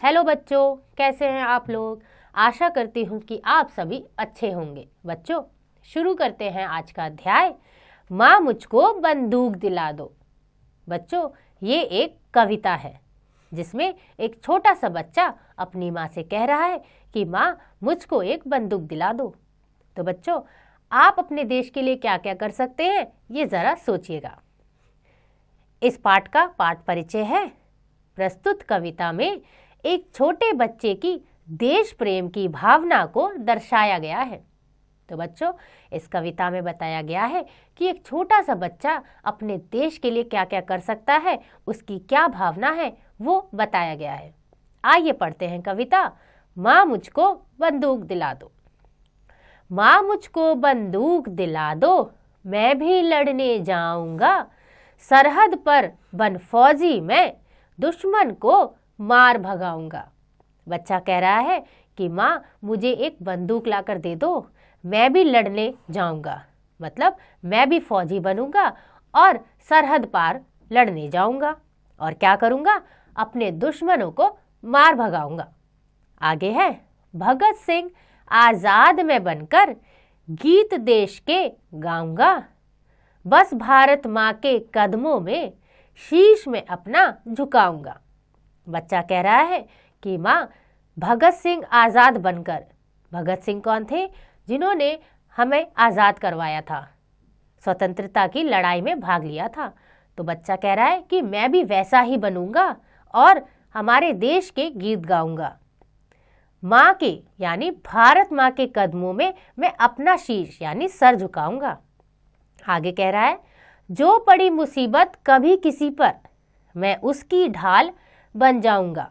Hello बच्चों, कैसे हैं आप लोग। आशा करती हूँ कि आप सभी अच्छे होंगे। बच्चों, शुरू करते हैं आज का अध्याय। माँ मुझको बंदूक दिला दो। बच्चों, ये एक कविता है जिसमें एक छोटा सा बच्चा अपनी माँ से कह रहा है कि माँ मुझको एक बंदूक दिला दो। तो बच्चों, आप अपने देश के लिए क्या क्या कर सकते हैं, ये ज़रा सोचिएगा। इस पाठ का पाठ परिचय है। प्रस्तुत कविता में एक छोटे बच्चे की देश प्रेम की भावना को दर्शाया गया है। तो बच्चों, इस कविता में बताया गया है कि एक छोटा सा बच्चा अपने देश के लिए क्या क्या कर सकता है, उसकी क्या भावना है, वो बताया गया है। आइए पढ़ते हैं कविता। माँ मुझको बंदूक दिला दो। माँ मुझको बंदूक दिला दो, मैं भी लड़ने जाऊंगा। सरहद पर बन फौजी मैं, दुश्मन को मार भगाऊंगा। बच्चा कह रहा है कि माँ मुझे एक बंदूक लाकर दे दो, मैं भी लड़ने जाऊंगा। मतलब मैं भी फौजी बनूंगा और सरहद पार लड़ने जाऊंगा। और क्या करूंगा? अपने दुश्मनों को मार भगाऊंगा। आगे है, भगत सिंह आजाद में बनकर गीत देश के गाऊंगा। बस भारत माँ के कदमों में शीश में अपना झुकाऊंगा। बच्चा कह रहा है कि माँ भगत सिंह आज़ाद बनकर, भगत सिंह कौन थे? जिन्होंने हमें आज़ाद करवाया था, स्वतंत्रता की लड़ाई में भाग लिया था। तो बच्चा कह रहा है कि मैं भी वैसा ही बनूंगा और हमारे देश के गीत गाऊंगा। माँ के यानी भारत माँ के कदमों में मैं अपना शीश यानी सर झुकाऊंगा। आगे कह रहा है, जो पड़ी मुसीबत कभी किसी पर, मैं उसकी ढाल बन जाऊंगा।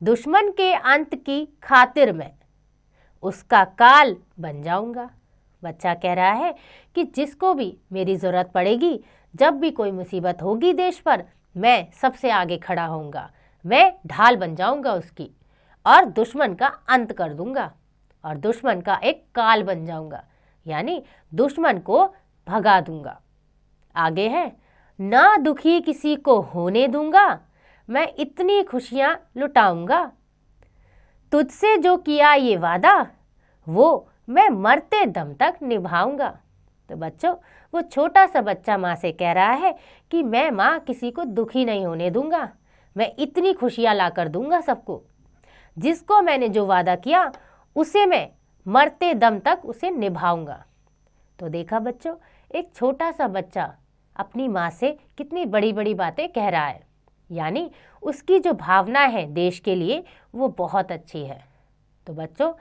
दुश्मन के अंत की खातिर मैं उसका काल बन जाऊंगा। बच्चा कह रहा है कि जिसको भी मेरी ज़रूरत पड़ेगी, जब भी कोई मुसीबत होगी देश पर, मैं सबसे आगे खड़ा होऊंगा, मैं ढाल बन जाऊंगा उसकी और दुश्मन का अंत कर दूंगा और दुश्मन का एक काल बन जाऊंगा, यानी दुश्मन को भगा दूंगा। आगे है, ना दुखी किसी को होने दूंगा, मैं इतनी खुशियां लुटाऊंगा। तुझसे जो किया ये वादा, वो मैं मरते दम तक निभाऊंगा। तो बच्चों, वो छोटा सा बच्चा माँ से कह रहा है कि मैं माँ किसी को दुखी नहीं होने दूंगा, मैं इतनी खुशियां ला कर दूंगा सबको। जिसको मैंने जो वादा किया उसे मैं मरते दम तक उसे निभाऊंगा। तो देखा बच्चों, एक छोटा सा बच्चा अपनी माँ से कितनी बड़ी बड़ी बातें कह रहा है, यानी उसकी जो भावना है देश के लिए वो बहुत अच्छी है। तो बच्चों,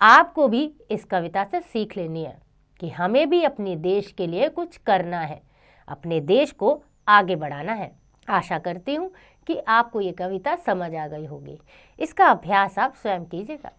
आपको भी इस कविता से सीख लेनी है कि हमें भी अपने देश के लिए कुछ करना है, अपने देश को आगे बढ़ाना है। आशा करती हूँ कि आपको ये कविता समझ आ गई होगी। इसका अभ्यास आप स्वयं कीजिएगा।